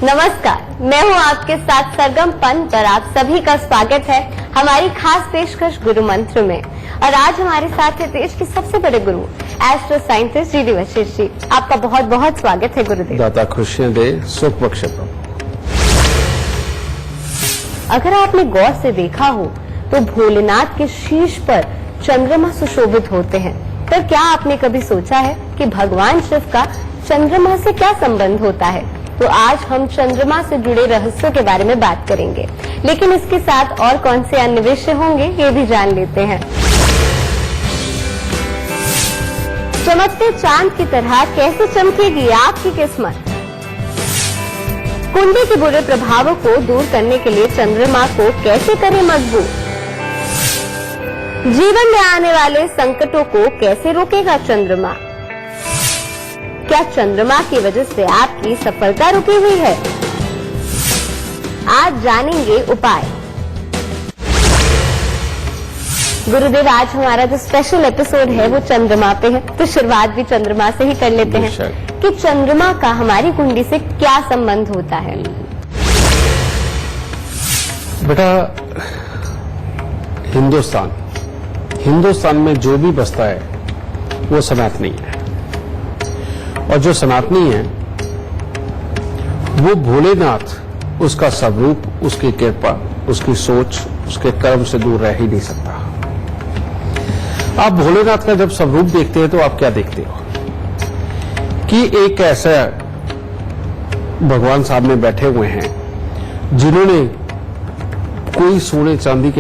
नमस्कार, मैं हूं आपके साथ सरगम पंत और आप सभी का स्वागत है हमारी खास पेशकश गुरु मंत्र में। और आज हमारे साथ है देश के सबसे बड़े गुरु astro scientist G D Vashishth ji. आपका बहुत बहुत स्वागत है गुरुदेव। दाता खुशियां दे, सुख बख्शे प्रभु। अगर आपने गौर से देखा हो तो भोलेनाथ के शीश पर चंद्रमा सुशोभित होते हैं, पर क्या आपने कभी सोचा है कि भगवान शिव का चंद्रमा से क्या संबंध होता है? तो आज हम चंद्रमा से जुड़े रहस्यों के बारे में बात करेंगे, लेकिन इसके साथ और कौन से अन्य विषय होंगे ये भी जान लेते हैं। चमकते चांद की तरह कैसे चमकेगी आपकी किस्मत? कुंडली के बुरे प्रभावों को दूर करने के लिए चंद्रमा को कैसे करें मजबूत? जीवन में आने वाले संकटों को कैसे रोकेगा चंद्रमा? क्या चंद्रमा की वजह से आपकी सफलता रुकी हुई है? आज जानेंगे उपाय। गुरुदेव, आज हमारा जो स्पेशल एपिसोड है वो चंद्रमा पे है, तो शुरुआत भी चंद्रमा से ही कर लेते हैं कि चंद्रमा का हमारी कुंडली से क्या संबंध होता है। बेटा, हिंदुस्तान में जो भी बसता है वो सनातनी है, और जो सनातनी है वो भोलेनाथ, उसका स्वरूप, उसकी कृपा, उसकी सोच, उसके कर्म से दूर रह ही नहीं सकता। आप भोलेनाथ का जब स्वरूप देखते हैं तो आप क्या देखते हो कि एक ऐसा भगवान सामने बैठे हुए हैं जिन्होंने कोई सोने चांदी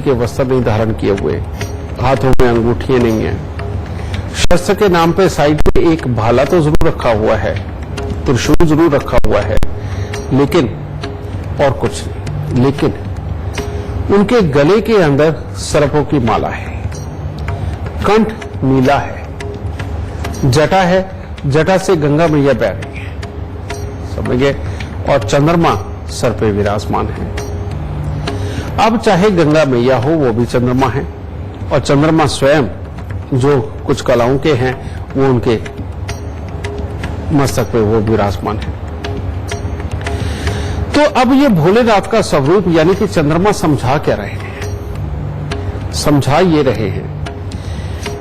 के वस्त्र नहीं धारण किए हुए, हाथों में अंगूठियां नहीं है, शस्त्र के नाम पे साइड पे एक भाला तो जरूर रखा हुआ है, त्रिशूल जरूर रखा हुआ है, लेकिन और कुछ नहीं। लेकिन उनके गले के अंदर सर्पों की माला है, कंठ नीला है, जटा है, जटा से गंगा मैया बह रही है, समझ गए, और चंद्रमा सर पे विराजमान है। अब चाहे गंगा मैया हो वो भी चंद्रमा है, और चंद्रमा स्वयं जो कुछ कलाओं के हैं वो उनके मस्तक पे वो विराजमान है। तो अब ये भोलेनाथ का स्वरूप यानी कि चंद्रमा समझा क्या रहे हैं? समझा ये रहे हैं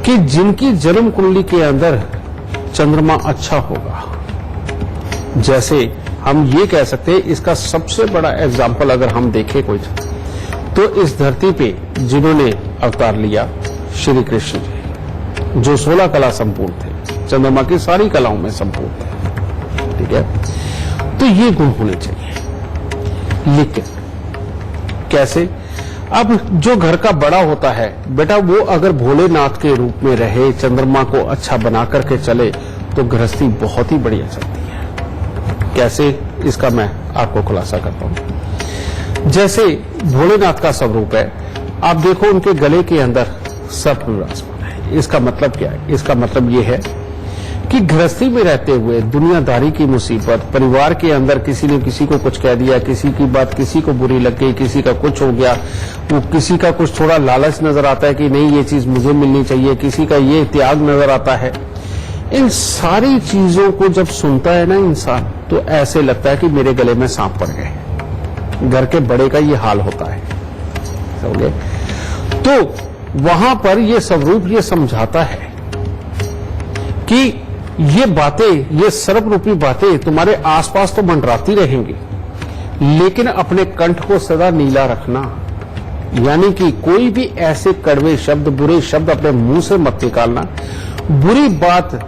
कि जिनकी जन्म कुंडली के अंदर चंद्रमा अच्छा होगा, जैसे हम ये कह सकते हैं, इसका सबसे बड़ा एग्जाम्पल अगर हम देखें कोई, तो इस धरती पे जिन्होंने अवतार लिया श्री कृष्ण जी, जो 16 कला संपूर्ण थे, चंद्रमा की सारी कलाओं में संपूर्ण थे, ठीक है। तो ये गुण होने चाहिए, लेकिन कैसे? अब जो घर का बड़ा होता है बेटा, वो अगर भोलेनाथ के रूप में रहे, चंद्रमा को अच्छा बना करके चले, तो गृहस्थी बहुत ही बढ़िया चलती है। कैसे? इसका मैं आपको खुलासा करता हूं। जैसे भोलेनाथ का स्वरूप है, आप देखो उनके गले के अंदर सर्प विराजमान है। इसका मतलब क्या है? इसका मतलब ये है कि गृहस्थी में रहते हुए दुनियादारी की मुसीबत, परिवार के अंदर किसी ने किसी को कुछ कह दिया, किसी की बात किसी को बुरी लग गई, किसी का कुछ हो गया, वो किसी का कुछ थोड़ा लालच नजर आता है कि नहीं ये चीज मुझे मिलनी चाहिए, किसी का ये त्याग नजर आता है। इन सारी चीजों को जब सुनता है ना इंसान, तो ऐसे लगता है कि मेरे गले में सांप पड़ गए। घर के बड़े का ये हाल होता है, समझे? तो वहां पर ये स्वरूप ये समझाता है कि ये बातें, ये सर्प रूपी बातें तुम्हारे आसपास तो मंडराती रहेंगी, लेकिन अपने कंठ को सदा नीला रखना। यानी कि कोई भी ऐसे कड़वे शब्द, बुरे शब्द अपने मुंह से मत निकालना। बुरी बात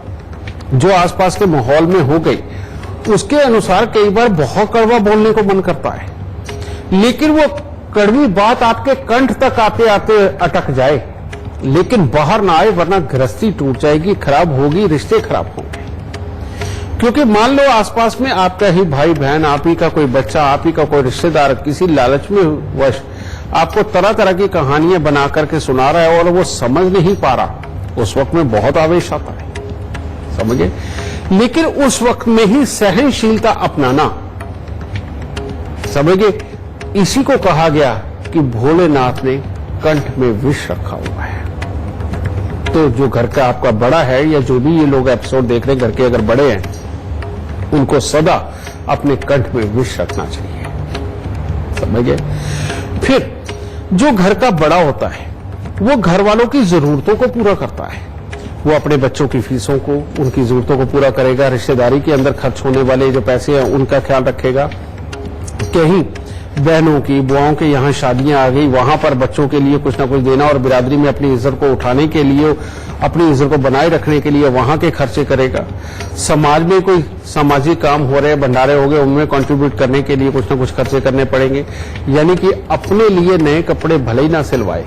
जो आसपास के माहौल में हो गई, उसके अनुसार कई बार बहुत कड़वा बोलने को मन करता है, लेकिन वो कड़वी बात आपके कंठ तक आते आते अटक जाए, लेकिन बाहर ना आए, वरना गृहस्थी टूट जाएगी, खराब होगी, रिश्ते खराब होंगे। क्योंकि मान लो आसपास में आपका ही भाई बहन, आप ही का कोई बच्चा, आप ही का कोई रिश्तेदार किसी लालच में वश आपको तरह तरह की कहानियां बना करके सुना रहा है और वो समझ नहीं पा रहा, उस वक्त में बहुत आवेश आता है, समझे? लेकिन उस वक्त में ही सहनशीलता अपनाना, समझे? इसी को कहा गया कि भोलेनाथ ने कंठ में विष रखा हुआ है। तो जो घर का आपका बड़ा है या जो भी ये लोग एपिसोड देख रहे हैं, घर के अगर बड़े हैं, उनको सदा अपने कंठ में विष रखना चाहिए। समझ गए? फिर जो घर का बड़ा होता है वो घर वालों की जरूरतों को पूरा करता है। वो अपने बच्चों की फीसों को, उनकी जरूरतों को पूरा करेगा। रिश्तेदारी के अंदर खर्च होने वाले जो पैसे हैं उनका ख्याल रखेगा। कहीं बहनों की, बुआओं के यहाँ शादियां आ गई, वहां पर बच्चों के लिए कुछ ना कुछ देना और बिरादरी में अपनी इज्जत को उठाने के लिए, अपनी इज्जत को बनाए रखने के लिए वहां के खर्चे करेगा। समाज में कोई सामाजिक काम हो रहे, भंडारे हो गए, उनमें कंट्रीब्यूट करने के लिए कुछ ना कुछ खर्चे करने पड़ेंगे। यानी कि अपने लिए नए कपड़े भले ही ना सिलवाए,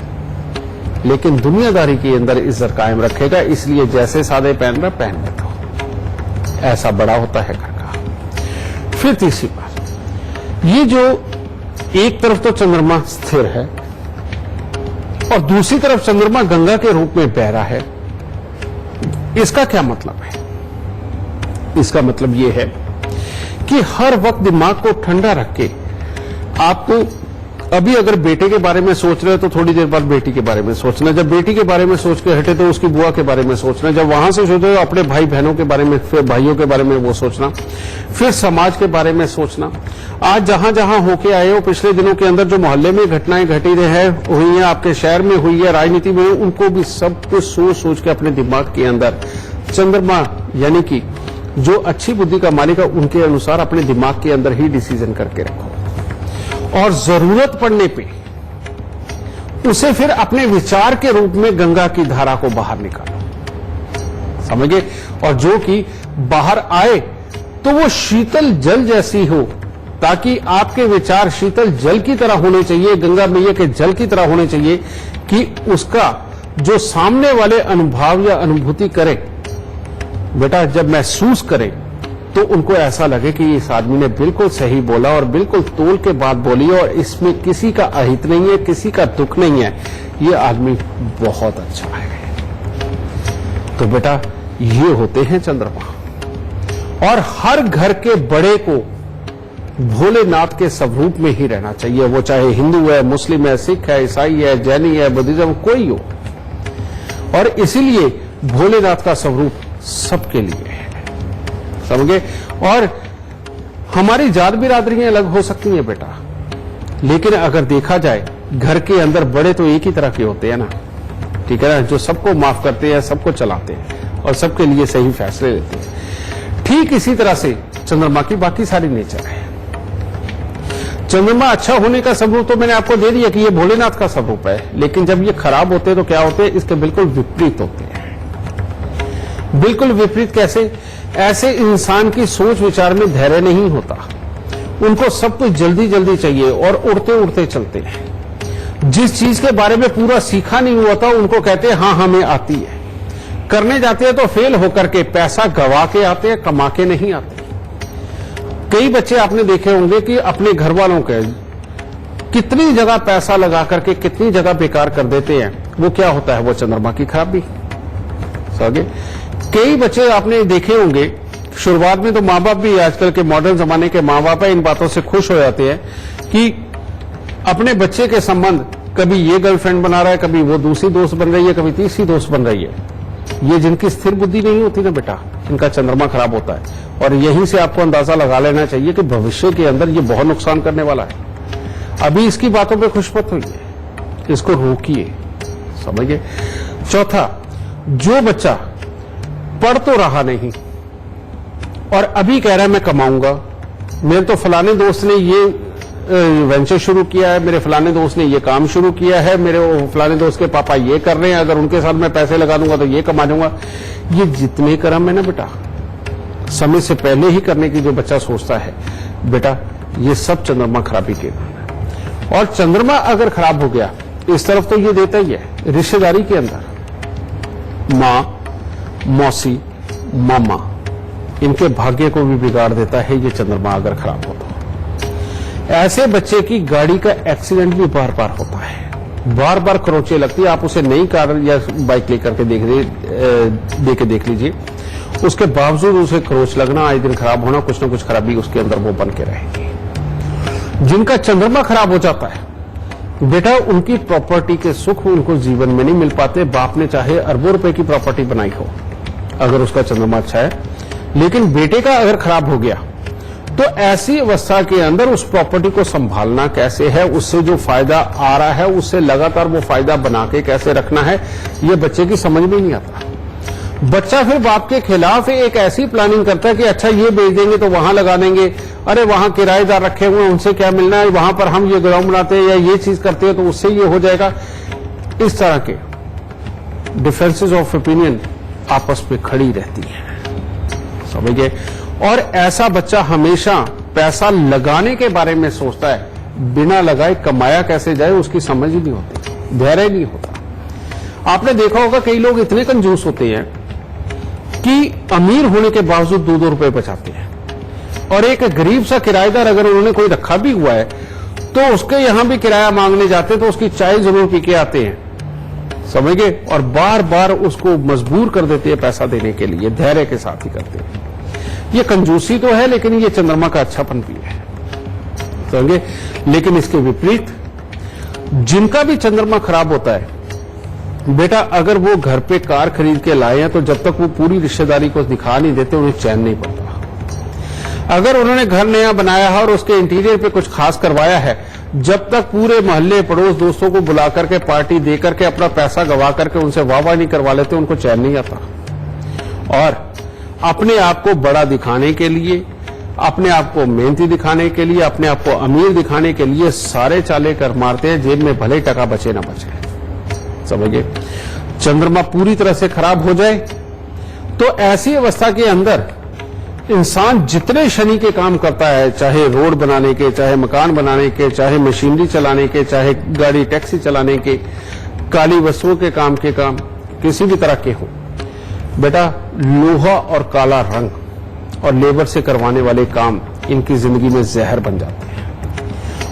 लेकिन दुनियादारी के अंदर इज्जत कायम रखेगा। इसलिए जैसे सादे पहन रहा पहन बैठो, ऐसा बड़ा होता है घर का। फिर तीसरी बात, ये जो एक तरफ तो चंद्रमा स्थिर है और दूसरी तरफ चंद्रमा गंगा के रूप में बह रहा है, इसका क्या मतलब है? इसका मतलब यह है कि हर वक्त दिमाग को ठंडा रख के आपको, अभी अगर बेटे के बारे में सोच रहे हो तो थोड़ी देर बाद बेटी के बारे में सोचना, जब बेटी के बारे में सोच के हटे तो उसकी बुआ के बारे में सोचना, जब वहां से सोचो तो अपने भाई बहनों के बारे में, फिर भाइयों के बारे में वो सोचना, फिर समाज के बारे में सोचना। आज जहां जहां होके आए हो, पिछले दिनों के अंदर जो मोहल्ले में घटनाएं घटी हुई है, आपके शहर में हुई है, राजनीति में, उनको भी सब कुछ सोच सोच के अपने दिमाग के अंदर चंद्रमा यानी कि जो अच्छी बुद्धि का मालिक है उनके अनुसार अपने दिमाग के अंदर ही डिसीजन करके रखो और जरूरत पड़ने पे उसे फिर अपने विचार के रूप में गंगा की धारा को बाहर निकालो। समझे? और जो कि बाहर आए तो वो शीतल जल जैसी हो, ताकि आपके विचार शीतल जल की तरह होने चाहिए, गंगा मैया के जल की तरह होने चाहिए, कि उसका जो सामने वाले अनुभव या अनुभूति करे, बेटा जब महसूस करे तो उनको ऐसा लगे कि इस आदमी ने बिल्कुल सही बोला और बिल्कुल तोल के बात बोली और इसमें किसी का अहित नहीं है, किसी का दुख नहीं है, ये आदमी बहुत अच्छा है। तो बेटा ये होते हैं चंद्रमा। और हर घर के बड़े को भोलेनाथ के स्वरूप में ही रहना चाहिए, वो चाहे हिंदू है, मुस्लिम है, सिख है, ईसाई है, जैनी है, बुद्धिज्म, कोई हो। और इसीलिए भोलेनाथ का स्वरूप सबके लिए है। समझे? और हमारी जात बिरादरियां अलग हो सकती हैं बेटा, लेकिन अगर देखा जाए घर के अंदर बड़े तो एक ही तरह के होते हैं ना, ठीक है ना, जो सबको माफ करते हैं, सबको चलाते हैं और सबके लिए सही फैसले लेते हैं। ठीक इसी तरह से चंद्रमा की बाकी सारी नेचर है। चंद्रमा अच्छा होने का स्वरूप तो मैंने आपको दे दिया कि ये भोलेनाथ का स्वरूप है, लेकिन जब ये खराब होते हैं तो क्या होते हैं? इसके बिल्कुल विपरीत होते हैं। बिल्कुल विपरीत कैसे? ऐसे इंसान की सोच विचार में धैर्य नहीं होता, उनको सब कुछ जल्दी जल्दी चाहिए और उड़ते उड़ते चलते हैं। जिस चीज के बारे में पूरा सीखा नहीं हुआ था उनको कहते हैं हाँ हमें आती है, करने जाते हैं तो फेल होकर के पैसा गवा के आते हैं, कमा के नहीं आते। कई बच्चे आपने देखे होंगे कि अपने घर वालों के कितनी जगह पैसा लगा करके कितनी जगह बेकार कर देते हैं, वो क्या होता है? वो चंद्रमा की खराबी। समझे? कई बच्चे आपने देखे होंगे, शुरुआत में तो माँ बाप भी, आजकल के मॉडर्न जमाने के माँ बाप इन बातों से खुश हो जाते हैं कि अपने बच्चे के संबंध, कभी ये गर्लफ्रेंड बना रहा है, कभी वो दूसरी दोस्त बन रही है, कभी तीसरी दोस्त बन रही है। ये जिनकी स्थिर बुद्धि नहीं होती ना बेटा, इनका चंद्रमा खराब होता है। और यहीं से आपको अंदाजा लगा लेना चाहिए कि भविष्य के अंदर ये बहुत नुकसान करने वाला है। अभी इसकी बातों पे खुश मत होइए, इसको रोकिए। समझिए? चौथा, जो बच्चा पढ़ तो रहा नहीं और अभी कह रहा है मैं कमाऊंगा, मेरे तो फलाने दोस्त ने ये वेंचर शुरू किया है, मेरे फलाने दोस्त ने ये काम शुरू किया है, मेरे फलाने दोस्त के पापा ये कर रहे हैं, अगर उनके साथ मैं पैसे लगा दूंगा तो ये कमा दूंगा। ये जितने कर्म है ना बेटा, समय से पहले ही करने की जो बच्चा सोचता है बेटा, ये सब चंद्रमा खराबी के नाम है। और चंद्रमा अगर खराब हो गया इस तरफ तो ये देता ही है, रिश्तेदारी के अंदर माँ, मौसी, मामा, इनके भाग्य को भी बिगाड़ देता है ये चंद्रमा अगर खराब हो तो। ऐसे बच्चे की गाड़ी का एक्सीडेंट भी बार बार होता है, बार बार खरोंचे लगती है। आप उसे नई कार या बाइक लेकर के देख लीजिए, उसके बावजूद उसे खरोच लगना, आए दिन खराब होना, कुछ ना कुछ खराबी उसके अंदर वो बन के रहेगी। जिनका चंद्रमा खराब हो जाता है बेटा उनकी प्रॉपर्टी के सुख उनको जीवन में नहीं मिल पाते। बाप ने चाहे अरबों रुपए की प्रॉपर्टी बनाई हो, अगर उसका चंद्रमा अच्छा है, लेकिन बेटे का अगर खराब हो गया तो ऐसी अवस्था के अंदर उस प्रॉपर्टी को संभालना कैसे है, उससे जो फायदा आ रहा है उससे लगातार वो फायदा बना के कैसे रखना है, ये बच्चे की समझ में नहीं आता। बच्चा फिर बाप के खिलाफ एक ऐसी प्लानिंग करता है कि अच्छा ये बेच देंगे तो वहां लगा देंगे, अरे वहां किराएदार रखे हुए हैं उनसे क्या मिलना है, वहां पर हम ये गोदाम बनाते हैं या ये चीज करते हैं तो उससे ये हो जाएगा। इस तरह के डिफरेंसेस ऑफ ओपिनियन आपस में खड़ी रहती है, समझ गए। और ऐसा बच्चा हमेशा पैसा लगाने के बारे में सोचता है, बिना लगाए कमाया कैसे जाए उसकी समझ ही नहीं होती, धैर्य नहीं होता। आपने देखा होगा कई लोग इतने कंजूस होते हैं कि अमीर होने के बावजूद 2-2 रुपए बचाते हैं, और एक गरीब सा किराएदार अगर उन्होंने कोई रखा भी हुआ है तो उसके यहां भी किराया मांगने जाते हैं तो उसकी चाय जरूर पी के आते हैं, समझ गए, और बार बार उसको मजबूर कर देते हैं पैसा देने के लिए, धैर्य के साथ ही करते हैं। ये कंजूसी तो है लेकिन ये चंद्रमा का अच्छापन भी है, समझे। लेकिन इसके विपरीत जिनका भी चंद्रमा खराब होता है बेटा, अगर वो घर पे कार खरीद के लाए हैं तो जब तक वो पूरी रिश्तेदारी को दिखा नहीं देते उन्हें चैन नहीं पड़ता। अगर उन्होंने घर नया बनाया है और उसके इंटीरियर पे कुछ खास करवाया है, जब तक पूरे मोहल्ले पड़ोस दोस्तों को बुला करके पार्टी दे करके अपना पैसा गवा करके उनसे वाह नहीं करवा लेते उनको चैन नहीं आता। और अपने आप को बड़ा दिखाने के लिए, अपने आप को मेहनती दिखाने के लिए, अपने आप को अमीर दिखाने के लिए सारे चाले कर मारते हैं, जेब में भले टका बचे ना बचे, समझिए। चंद्रमा पूरी तरह से खराब हो जाए तो ऐसी अवस्था के अंदर इंसान जितने शनि के काम करता है, चाहे रोड बनाने के, चाहे मकान बनाने के, चाहे मशीनरी चलाने के, चाहे गाड़ी टैक्सी चलाने के, काली वस्तुओं के काम किसी भी तरह के हो, बेटा लोहा और काला रंग और लेबर से करवाने वाले काम इनकी जिंदगी में जहर बन जाते हैं।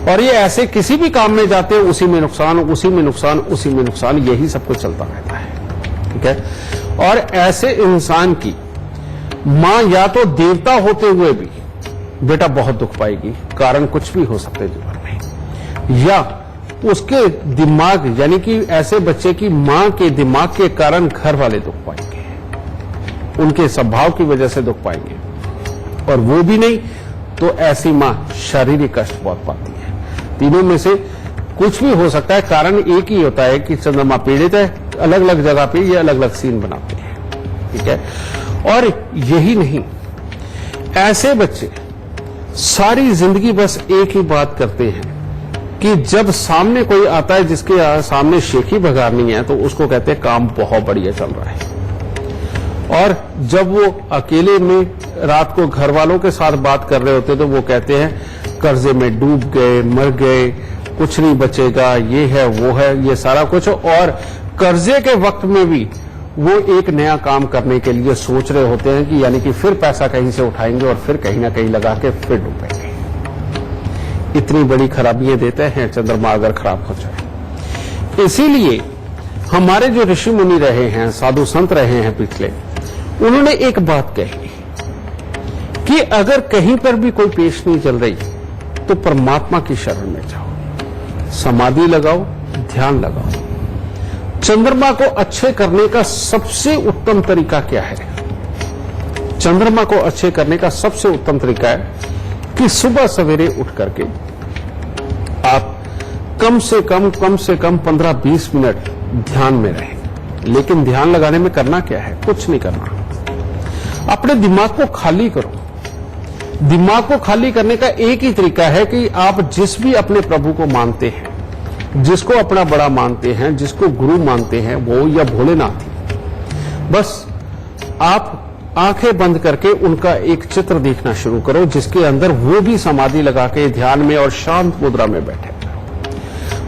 और ये ऐसे किसी भी काम में जाते हैं उसी में नुकसान, उसी में नुकसान, उसी में नुकसान, यही सब कुछ चलता रहता है, ठीक है। और ऐसे इंसान की मां या तो देवता होते हुए भी बेटा बहुत दुख पाएगी, कारण कुछ भी हो सकते जीवन में, या उसके दिमाग यानी कि ऐसे बच्चे की मां के दिमाग के कारण घर वाले दुख पाएंगे, उनके स्वभाव की वजह से दुख पाएंगे। और वो भी नहीं तो ऐसी मां शारीरिक कष्ट बहुत पाती है। तीनों में से कुछ भी हो सकता है, कारण एक ही होता है कि चंद्रमा पीड़ित है, अलग अलग जगह पे ये अलग अलग सीन बनाते हैं, ठीक है। और यही नहीं, ऐसे बच्चे सारी जिंदगी बस एक ही बात करते हैं कि जब सामने कोई आता है जिसके सामने शेखी भगानी है तो उसको कहते हैं काम बहुत बढ़िया चल रहा है, और जब वो अकेले में रात को घर वालों के साथ बात कर रहे होते तो वो कहते हैं कर्जे में डूब गए, मर गए, कुछ नहीं बचेगा, ये है वो है, ये सारा कुछ। और कर्जे के वक्त में भी वो एक नया काम करने के लिए सोच रहे होते हैं कि यानी कि फिर पैसा कहीं से उठाएंगे और फिर कहीं ना कहीं लगा के फिर डूबेंगे। इतनी बड़ी खराबियां देते हैं चंद्रमा अगर खराब हो जाए। इसीलिए हमारे जो ऋषि मुनि रहे हैं, साधु संत रहे हैं पिछले, उन्होंने एक बात कही कि अगर कहीं पर भी कोई पेश नहीं चल रही तो परमात्मा की शरण में जाओ, समाधि लगाओ, ध्यान लगाओ। चंद्रमा को अच्छे करने का सबसे उत्तम तरीका क्या है? चंद्रमा को अच्छे करने का सबसे उत्तम तरीका है कि सुबह सवेरे उठ करके आप कम से कम 15-20 मिनट ध्यान में रहें। लेकिन ध्यान लगाने में करना क्या है? कुछ नहीं करना, अपने दिमाग को खाली करो। दिमाग को खाली करने का एक ही तरीका है कि आप जिस भी अपने प्रभु को मानते हैं, जिसको अपना बड़ा मानते हैं, जिसको गुरु मानते हैं, वो या भोलेनाथ ही, बस आप आंखें बंद करके उनका एक चित्र देखना शुरू करो जिसके अंदर वो भी समाधि लगा के ध्यान में और शांत मुद्रा में बैठे।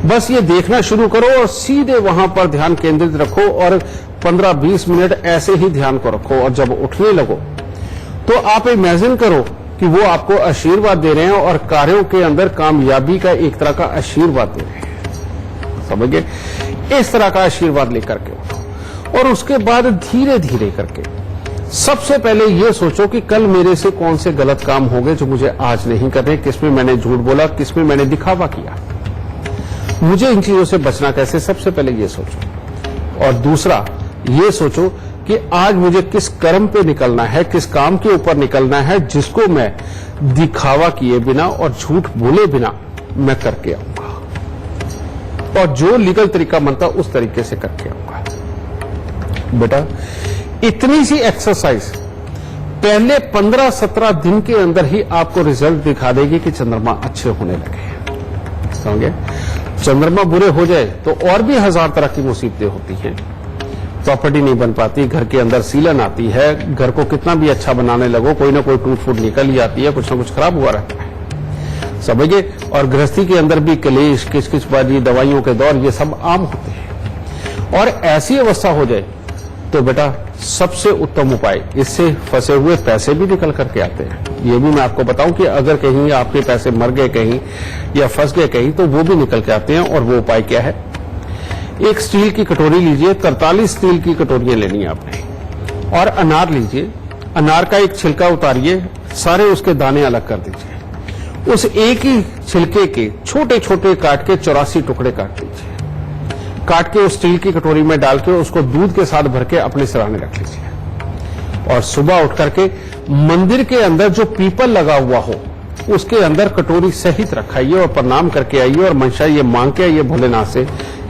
बस ये देखना शुरू करो और सीधे वहां पर ध्यान केंद्रित रखो और 15-20 मिनट ऐसे ही ध्यान को रखो। और जब उठने लगो तो आप इमेजिन करो कि वो आपको आशीर्वाद दे रहे हैं और कार्यों के अंदर कामयाबी का एक तरह का आशीर्वाद दे रहे हैं, समझ गए? इस तरह का आशीर्वाद लेकर के उठो। और उसके बाद धीरे धीरे करके सबसे पहले ये सोचो कि कल मेरे से कौन से गलत काम हो गए जो मुझे आज नहीं करने, किसमें मैंने झूठ बोला, किसमें मैंने दिखावा किया। मुझे इन चीजों से बचना कैसे, सबसे पहले ये सोचो। और दूसरा ये सोचो कि आज मुझे किस कर्म पे निकलना है, किस काम के ऊपर निकलना है जिसको मैं दिखावा किए बिना और झूठ बोले बिना मैं करके आऊंगा, और जो लीगल तरीका बनता उस तरीके से करके आऊंगा। बेटा इतनी सी एक्सरसाइज पहले 15-17 दिन के अंदर ही आपको रिजल्ट दिखा देगी कि चंद्रमा अच्छे होने लगे हैं। समझे? चंद्रमा बुरे हो जाए तो और भी 1000 तरह की मुसीबतें होती हैं। प्रॉपर्टी नहीं बन पाती, घर के अंदर सीलन आती है, घर को कितना भी अच्छा बनाने लगो कोई ना कोई टूट फूट निकल ही आती है, कुछ ना कुछ खराब हुआ रहता है। समझिए? और गृहस्थी के अंदर भी कलेश, किचकिचबाजी, दवाइयों के दौर, ये सब आम होते हैं। और ऐसी अवस्था हो जाए तो बेटा सबसे उत्तम उपाय, इससे फंसे हुए पैसे भी निकल करके आते हैं। ये भी मैं आपको बताऊं कि अगर कहीं आपके पैसे मर गए कहीं या फंस गए कहीं तो वो भी निकल के आते हैं। और वो उपाय क्या है? एक स्टील की कटोरी लीजिए, 43 स्टील की कटोरियां लेनी है आपने, और अनार लीजिए, अनार का एक छिलका उतारिए, सारे उसके दाने अलग कर दीजिए, उस एक ही छिलके के छोटे छोटे काट के 84 टुकड़े काट दीजिए, काट के उस स्टील की कटोरी में डाल के उसको दूध के साथ भर के अपने सिरहाने रख लीजिए। और सुबह उठ करके मंदिर के अंदर जो पीपल लगा हुआ हो उसके अंदर कटोरी सहित रखाइए और प्रणाम करके आइए और मंशा ये मांग के आइए भोलेनाथ से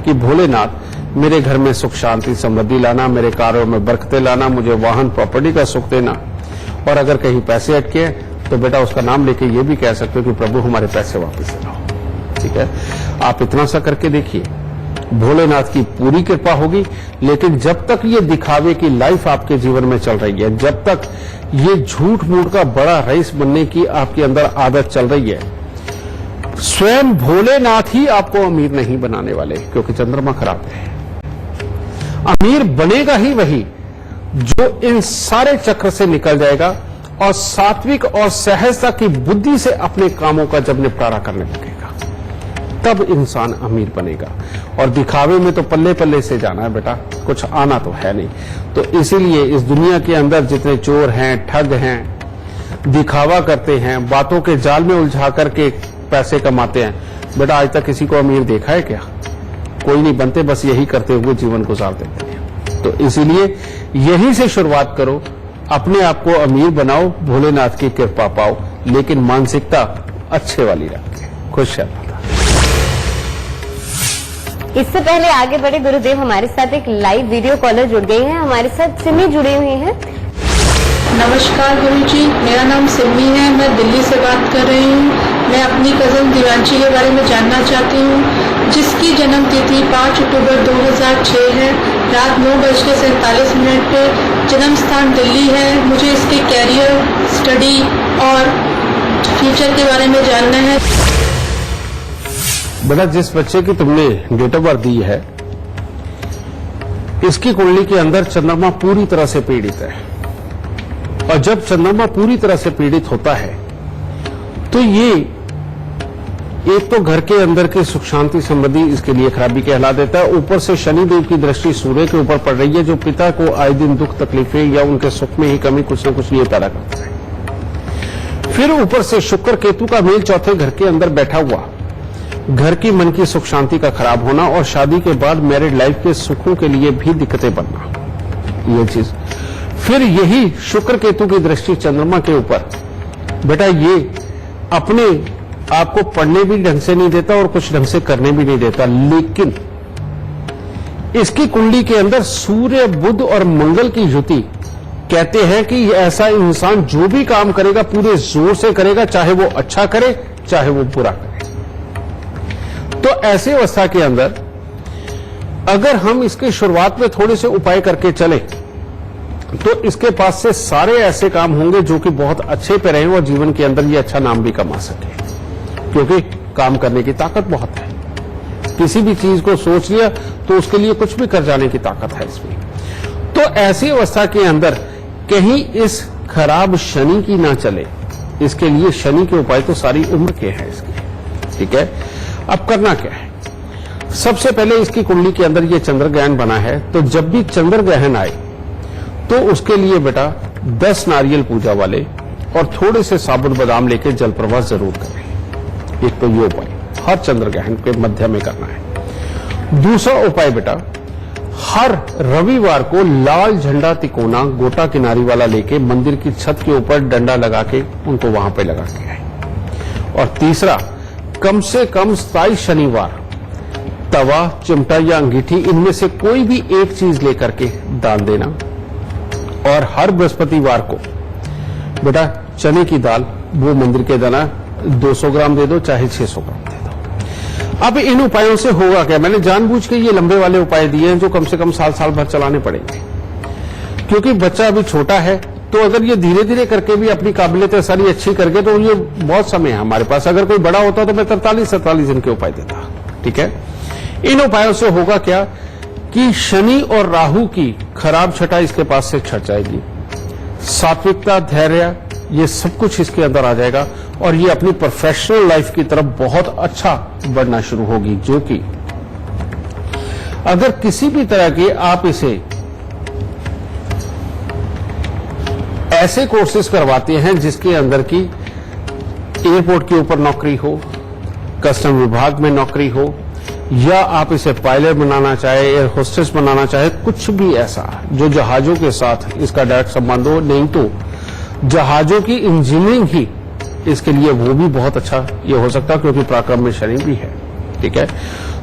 कि भोलेनाथ मेरे घर में सुख शांति समृद्धि लाना, मेरे कार्यों में बरकतें लाना, मुझे वाहन प्रॉपर्टी का सुख देना। और अगर कहीं पैसे अटके तो बेटा उसका नाम लेके ये भी कह सकते हो कि प्रभु हमारे पैसे वापस लाओ। ठीक है? आप इतना सा करके देखिए, भोलेनाथ की पूरी कृपा होगी। लेकिन जब तक ये दिखावे की लाइफ आपके जीवन में चल रही है, जब तक ये झूठ मूठ का बड़ा रईस बनने की आपके अंदर आदत चल रही है, स्वयं भोलेनाथ ही आपको अमीर नहीं बनाने वाले, क्योंकि चंद्रमा खराब है। अमीर बनेगा ही वही जो इन सारे चक्र से निकल जाएगा और सात्विक और सहजता की बुद्धि से अपने कामों का जब निपटारा करने लगेगा, तब इंसान अमीर बनेगा। और दिखावे में तो पल्ले पल्ले से जाना है बेटा, कुछ आना तो है नहीं। तो इसीलिए इस दुनिया के अंदर जितने चोर हैं, ठग हैं, दिखावा करते हैं, बातों के जाल में उलझा करके पैसे कमाते हैं, बेटा आज तक किसी को अमीर देखा है क्या? कोई नहीं बनते, बस यही करते हुए जीवन गुजार देते हैं। तो इसीलिए यहीं से शुरुआत करो, अपने आप को अमीर बनाओ, भोलेनाथ की कृपा पाओ, लेकिन मानसिकता अच्छे वाली रखें। खुश रहना। इससे पहले आगे बढ़े गुरुदेव, हमारे साथ एक लाइव वीडियो कॉलर जुड़ गई हैं, हमारे साथ सिमी जुड़ी हुई हैं। नमस्कार गुरुजी, मेरा नाम सिमी है, मैं दिल्ली से बात कर रही हूँ। मैं अपनी कज़न दिवांशी के बारे में जानना चाहती हूँ, जिसकी जन्म तिथि 5 अक्टूबर 2006 है, रात 9:47 पे, जन्म स्थान दिल्ली है। मुझे इसके कैरियर, स्टडी और फ्यूचर के बारे में जानना है। बेटा जिस बच्चे की तुमने डेट ऑफ बर्थ दी है, इसकी कुंडली के अंदर चंद्रमा पूरी तरह से पीड़ित है। और जब चंद्रमा पूरी तरह से पीड़ित होता है तो ये एक तो घर के अंदर की सुख शांति समृद्धि इसके लिए खराबी कहला देता है। ऊपर से शनिदेव की दृष्टि सूर्य के ऊपर पड़ रही है, जो पिता को आए दिन दुख तकलीफें या उनके सुख में ही कमी कुछ न कुछ ये पैदा करता है। फिर ऊपर से शुक्र केतु का मेल चौथे घर के अंदर बैठा हुआ, घर की मन की सुख शांति का खराब होना और शादी के बाद मैरिड लाइफ के सुखों के लिए भी दिक्कतें बनना, ये चीज। फिर यही शुक्र केतु की दृष्टि चंद्रमा के ऊपर, बेटा ये अपने आपको पढ़ने भी ढंग से नहीं देता और कुछ ढंग से करने भी नहीं देता। लेकिन इसकी कुंडली के अंदर सूर्य, बुध और मंगल की युति कहते हैं कि ऐसा इंसान जो भी काम करेगा पूरे जोर से करेगा, चाहे वो अच्छा करे चाहे वो बुरा करे। तो ऐसी अवस्था के अंदर अगर हम इसकी शुरुआत में थोड़े से उपाय करके चले तो इसके पास से सारे ऐसे काम होंगे जो कि बहुत अच्छे पे रहे और जीवन के अंदर ये अच्छा नाम भी कमा सके, क्योंकि काम करने की ताकत बहुत है। किसी भी चीज को सोच लिया तो उसके लिए कुछ भी कर जाने की ताकत है इसमें। तो ऐसी अवस्था के अंदर कहीं इस खराब शनि की ना चले, इसके लिए शनि के उपाय तो सारी उम्र के हैं इसके। ठीक है, अब करना क्या है? सबसे पहले इसकी कुंडली के अंदर ये चंद्र ग्रहण बना है, तो जब भी चंद्र ग्रहण आए तो उसके लिए बेटा 10 नारियल पूजा वाले और थोड़े से साबुत बादाम लेके जल प्रवाह जरूर करें। एक तो ये उपाय। हर चंद्र ग्रहण के मध्य में करना है। दूसरा उपाय बेटा, हर रविवार को लाल झंडा तिकोना गोटा किनारी वाला लेके मंदिर की छत के ऊपर डंडा लगा के उनको वहां पे लगा के आए। और तीसरा, कम से कम 27 शनिवार तवा, चिमटा या अंगीठी इनमें से कोई भी एक चीज लेकर के दान देना। और हर बृहस्पतिवार को बेटा चने की दाल वो मंदिर के दाना 200 ग्राम दे दो, चाहे 600 ग्राम दे दो। अब इन उपायों से होगा क्या? मैंने जानबूझ के ये लंबे वाले उपाय दिए हैं जो कम से कम साल भर चलाने पड़ेंगे, क्योंकि बच्चा अभी छोटा है। तो अगर ये धीरे धीरे करके भी अपनी काबिलियत सारी अच्छी करके, तो ये बहुत समय है हमारे पास। अगर कोई बड़ा होता तो मैं 43-47 दिन के उपाय देता। ठीक है, इन उपायों से होगा क्या कि शनि और राहु की खराब छटा इसके पास से छट जाएगी, सात्विकता, धैर्य, ये सब कुछ इसके अंदर आ जाएगा और ये अपनी प्रोफेशनल लाइफ की तरफ बहुत अच्छा बढ़ना शुरू होगी। जो कि अगर किसी भी तरह के आप इसे ऐसे कोर्सेज करवाते हैं जिसके अंदर की एयरपोर्ट के ऊपर नौकरी हो, कस्टम विभाग में नौकरी हो, या आप इसे पायलट बनाना चाहे, एयर होस्टेस बनाना चाहे, कुछ भी ऐसा जो जहाजों के साथ इसका डायरेक्ट संबंध हो, नहीं तो जहाजों की इंजीनियरिंग ही इसके लिए वो भी बहुत अच्छा ये हो सकता है, क्योंकि पराक्रम में शनि भी है। ठीक है,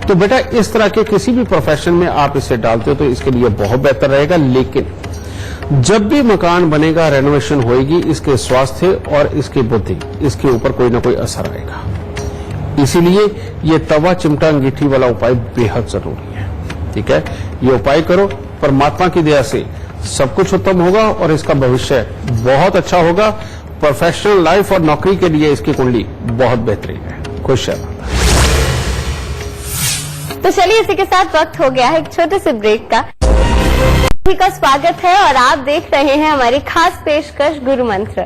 तो बेटा इस तरह के किसी भी प्रोफेशन में आप इसे डालते हो तो इसके लिए बहुत बेहतर रहेगा। लेकिन जब भी मकान बनेगा, रेनोवेशन होएगी, इसके स्वास्थ्य और इसकी बुद्धि, इसके ऊपर कोई ना कोई असर आएगा। इसीलिए ये तवा, चिमटा, अंगीठी वाला उपाय बेहद जरूरी है। ठीक है, ये उपाय करो, परमात्मा की दया से सब कुछ उत्तम होगा और इसका भविष्य बहुत अच्छा होगा। प्रोफेशनल लाइफ और नौकरी के लिए इसकी कुंडली बहुत बेहतरीन है। खुश है। तो चलिए इसी के साथ वक्त हो गया है एक छोटे से ब्रेक का। सभी का स्वागत है और आप देख रहे हैं हमारी खास पेशकश गुरु मंत्र।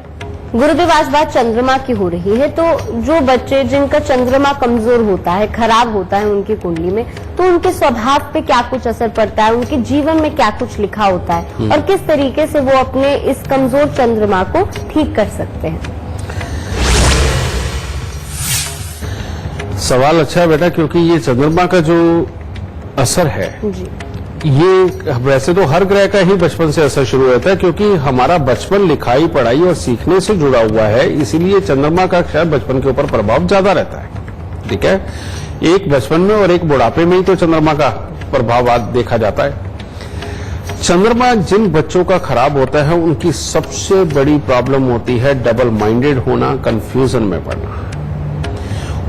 गुरुदेव, आज बात चंद्रमा की हो रही है, तो जो बच्चे जिनका चंद्रमा कमजोर होता है, खराब होता है उनकी कुंडली में, तो उनके स्वभाव पे क्या कुछ असर पड़ता है, उनके जीवन में क्या कुछ लिखा होता है और किस तरीके से वो अपने इस कमजोर चंद्रमा को ठीक कर सकते हैं? सवाल अच्छा है बेटा, क्योंकि ये चंद्रमा का जो असर है जी, ये वैसे तो हर ग्रह का ही बचपन से असर शुरू होता है, क्योंकि हमारा बचपन लिखाई, पढ़ाई और सीखने से जुड़ा हुआ है। इसीलिए चंद्रमा का शायद बचपन के ऊपर प्रभाव ज्यादा रहता है। ठीक है, एक बचपन में और एक बुढ़ापे में ही तो चंद्रमा का प्रभाव देखा जाता है। चंद्रमा जिन बच्चों का खराब होता है उनकी सबसे बड़ी प्रॉब्लम होती है डबल माइंडेड होना, कंफ्यूजन में पड़ना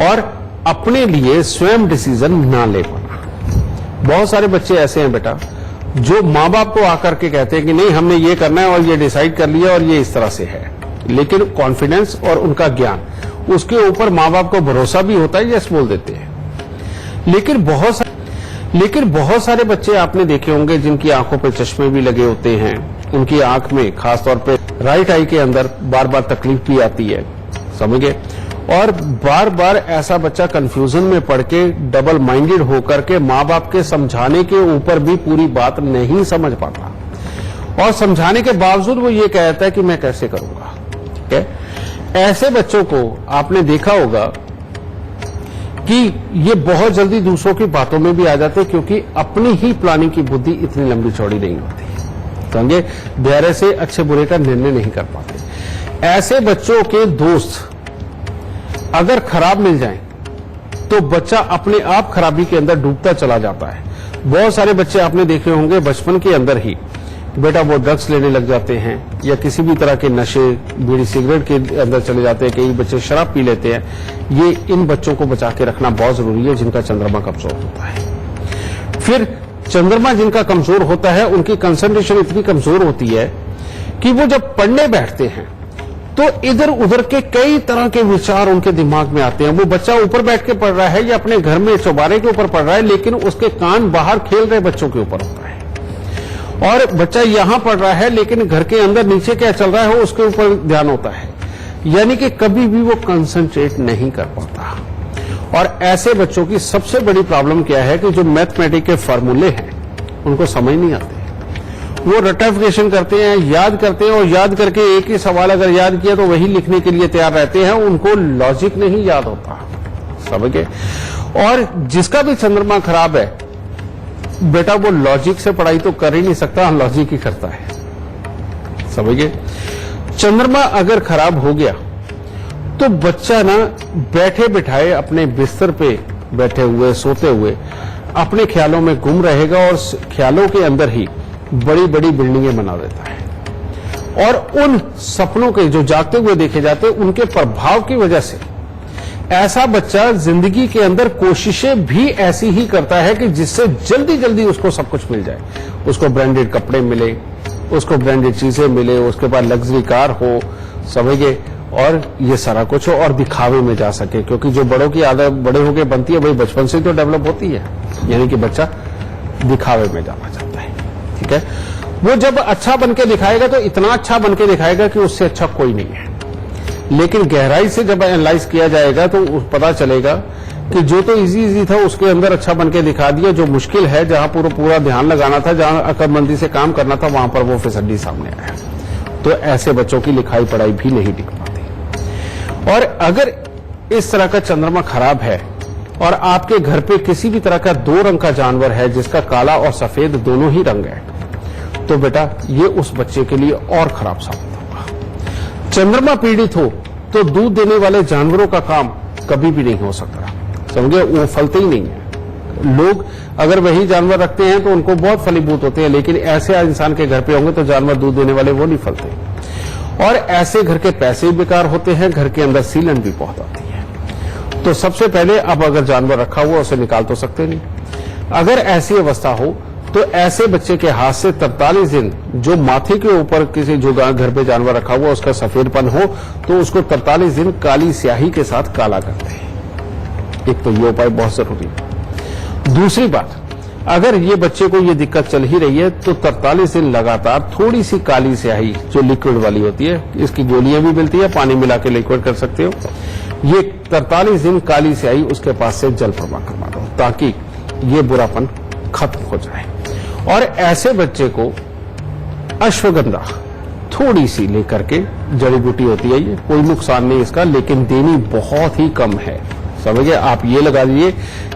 और अपने लिए स्वयं डिसीजन ना ले पाना। बहुत सारे बच्चे ऐसे हैं बेटा जो माँ बाप को आकर के कहते हैं कि नहीं हमने ये करना है और ये डिसाइड कर लिया और ये इस तरह से है, लेकिन कॉन्फिडेंस और उनका ज्ञान, उसके ऊपर माँ बाप को भरोसा भी होता है, यस बोल देते हैं। लेकिन बहुत सारे बच्चे आपने देखे होंगे जिनकी आंखों पे चश्मे भी लगे होते हैं, उनकी आंख में खासतौर पे राइट आई के अंदर बार बार तकलीफ भी आती है, समझ गए। और बार बार ऐसा बच्चा कंफ्यूजन में पड़ के डबल माइंडेड होकर के माँ बाप के समझाने के ऊपर भी पूरी बात नहीं समझ पाता और समझाने के बावजूद वो ये कहता है कि मैं कैसे करूंगा। ठीक है, ऐसे बच्चों को आपने देखा होगा कि ये बहुत जल्दी दूसरों की बातों में भी आ जाते हैं, क्योंकि अपनी ही प्लानिंग की बुद्धि इतनी लंबी चौड़ी नहीं होती। समझे, धैर्य से अच्छे बुरे का निर्णय नहीं कर पाते। ऐसे बच्चों के दोस्त अगर खराब मिल जाएं तो बच्चा अपने आप खराबी के अंदर डूबता चला जाता है। बहुत सारे बच्चे आपने देखे होंगे बचपन के अंदर ही बेटा वो ड्रग्स लेने लग जाते हैं या किसी भी तरह के नशे, बीड़ी सिगरेट के अंदर चले जाते हैं। कई बच्चे शराब पी लेते हैं। ये इन बच्चों को बचा के रखना बहुत जरूरी है जिनका चंद्रमा कमजोर होता है। फिर चंद्रमा जिनका कमजोर होता है उनकी कंसंट्रेशन इतनी कमजोर होती है कि वो जब पढ़ने बैठते हैं तो इधर उधर के कई तरह के विचार उनके दिमाग में आते हैं। वो बच्चा ऊपर बैठ के पढ़ रहा है या अपने घर में चौबारे के ऊपर पढ़ रहा है, लेकिन उसके कान बाहर खेल रहे बच्चों के ऊपर होता है। और बच्चा यहां पढ़ रहा है लेकिन घर के अंदर नीचे क्या चल रहा है उसके ऊपर ध्यान होता है, यानी कि कभी भी वो कंसंट्रेट नहीं कर पाता। और ऐसे बच्चों की सबसे बड़ी प्रॉब्लम क्या है कि जो मैथमेटिक्स के फॉर्मूले हैं उनको समझ नहीं आते। वो रटिफिकेशन करते हैं, याद करते हैं और याद करके एक ही सवाल अगर याद किया तो वही लिखने के लिए तैयार रहते हैं, उनको लॉजिक नहीं याद होता। समझ गए। और जिसका भी चंद्रमा खराब है बेटा, वो लॉजिक से पढ़ाई तो कर ही नहीं सकता, लॉजिक ही करता है, समझ गए। चंद्रमा अगर खराब हो गया तो बच्चा ना बैठे बिठाए अपने बिस्तर पे बैठे हुए, सोते हुए अपने ख्यालों में गुम रहेगा और ख्यालों के अंदर ही बड़ी बड़ी बिल्डिंगें बना देता है। और उन सपनों के जो जागते हुए देखे जाते हैं, उनके प्रभाव की वजह से ऐसा बच्चा जिंदगी के अंदर कोशिशें भी ऐसी ही करता है कि जिससे जल्दी जल्दी उसको सब कुछ मिल जाए। उसको ब्रांडेड कपड़े मिले, उसको ब्रांडेड चीजें मिले, उसके बाद लग्जरी कार हो, समझ गए, और ये सारा कुछ हो, और दिखावे में जा सके। क्योंकि जो बड़ों की आदत बड़े होके बनती है वही बचपन से तो डेवलप होती है, यानी कि बच्चा दिखावे में जाना चाहता है। ठीक है, वो जब अच्छा बन के दिखाएगा तो इतना अच्छा बन के दिखाएगा कि उससे अच्छा कोई नहीं है। लेकिन गहराई से जब एनालाइज किया जाएगा तो पता चलेगा कि जो तो इजी था उसके अंदर अच्छा बन के दिखा दिया, जो मुश्किल है, जहां पूरा ध्यान लगाना था, जहां अकलमंदी से काम करना था, वहां पर वो फिसड्डी सामने आया। तो ऐसे बच्चों की लिखाई पढ़ाई भी नहीं टिक पाती। और अगर इस तरह का चंद्रमा खराब है और आपके घर पे किसी भी तरह का 2 रंग का जानवर है जिसका काला और सफेद दोनों ही रंग है, तो बेटा ये उस बच्चे के लिए और खराब साबित होगा। चंद्रमा पीड़ित हो तो दूध देने वाले जानवरों का काम कभी भी नहीं हो सकता, समझे, वो फलते ही नहीं है। लोग अगर वही जानवर रखते हैं तो उनको बहुत फलीभूत होते हैं, लेकिन ऐसे इंसान के घर पे होंगे तो जानवर दूध देने वाले वो नहीं फलते। और ऐसे घर के पैसे बेकार होते हैं, घर के अंदर सीलन भी बहुत आती है। तो सबसे पहले अब अगर जानवर रखा हुआ उसे निकाल तो सकते नहीं। अगर ऐसी अवस्था हो तो ऐसे बच्चे के हाथ से 43 दिन जो माथे के ऊपर किसी जो घर पे जानवर रखा हुआ उसका सफेदपन हो तो उसको 43 दिन काली स्याही के साथ काला करते हैं। एक तो ये उपाय बहुत जरूरी है। दूसरी बात, अगर ये बच्चे को ये दिक्कत चल ही रही है तो 43 दिन लगातार थोड़ी सी काली स्याही जो लिक्विड वाली होती है, इसकी गोलियां भी मिलती है, पानी मिला के लिक्विड कर सकते हो, ये 43 दिन काली स्याही उसके पास से जल प्रवाह करवा दो ताकि ये बुरापन खत्म हो जाए। और ऐसे बच्चे को अश्वगंधा थोड़ी सी लेकर के, जड़ी बूटी होती है ये, कोई नुकसान नहीं इसका, लेकिन देनी बहुत ही कम है, समझिए। आप ये लगा लीजिए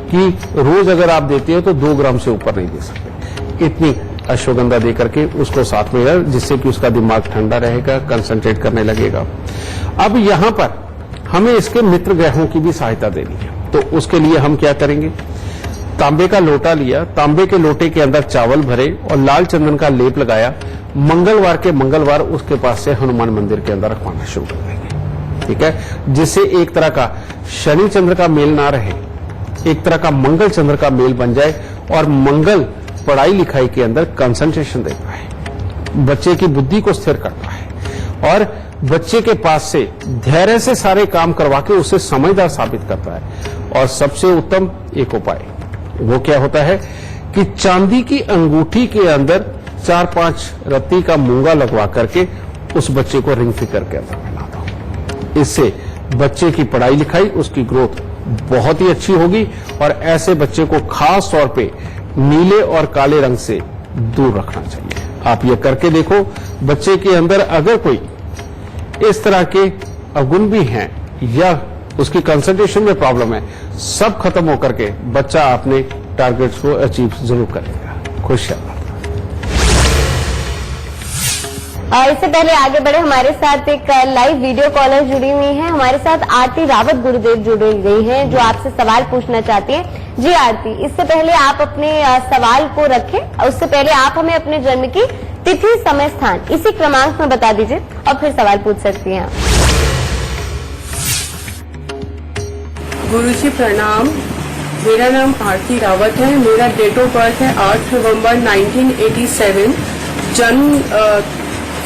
कि रोज अगर आप देते हो तो 2 ग्राम से ऊपर नहीं दे सकते, इतनी अश्वगंधा दे करके उसको साथ में, जिससे कि उसका दिमाग ठंडा रहेगा, कंसंट्रेट करने लगेगा। अब यहां पर हमें इसके मित्र ग्रहों की भी सहायता देनी है, तो उसके लिए हम क्या करेंगे, तांबे का लोटा लिया, तांबे के लोटे के अंदर चावल भरे और लाल चंदन का लेप लगाया, मंगलवार के मंगलवार उसके पास से हनुमान मंदिर के अंदर रखवाना शुरू कर देंगे। ठीक है, जिससे एक तरह का शनि चंद्र का मेल ना रहे, एक तरह का मंगल चंद्र का मेल बन जाए और मंगल पढ़ाई लिखाई के अंदर कंसंट्रेशन देता है, बच्चे की बुद्धि को स्थिर करता है और बच्चे के पास से धैर्य से सारे काम करवा के उसे समझदार साबित करता है। और सबसे उत्तम एक उपाय वो क्या होता है कि चांदी की अंगूठी के अंदर 4-5 रत्ती का मूंगा लगवा करके उस बच्चे को रिंग फिंगर के अंदर पहना दो। इससे बच्चे की पढ़ाई लिखाई, उसकी ग्रोथ बहुत ही अच्छी होगी और ऐसे बच्चे को खास तौर पे नीले और काले रंग से दूर रखना चाहिए। आप ये करके देखो, बच्चे के अंदर अगर कोई इस तरह के अवगुण भी हैं या उसकी कंसंट्रेशन में प्रॉब्लम है, सब खत्म होकर के बच्चा अपने टारगेट्स को अचीव जरूर करेगा। खुशियां। इससे पहले आगे बढ़े, हमारे साथ एक लाइव वीडियो कॉलर जुड़ी हुई है। हमारे साथ आरती रावत गुरुदेव जुड़ी गई हैं जो आपसे सवाल पूछना चाहती हैं। जी आरती, इससे पहले आप अपने सवाल को रखें, उससे पहले आप हमें अपने जन्म की तिथि, समय, स्थान इसी क्रमांक में बता दीजिए और फिर सवाल पूछ सकती हैं। गुरुजी प्रणाम, मेरा नाम आरती रावत है। मेरा डेट ऑफ बर्थ है 8 नवंबर 1987। जन्म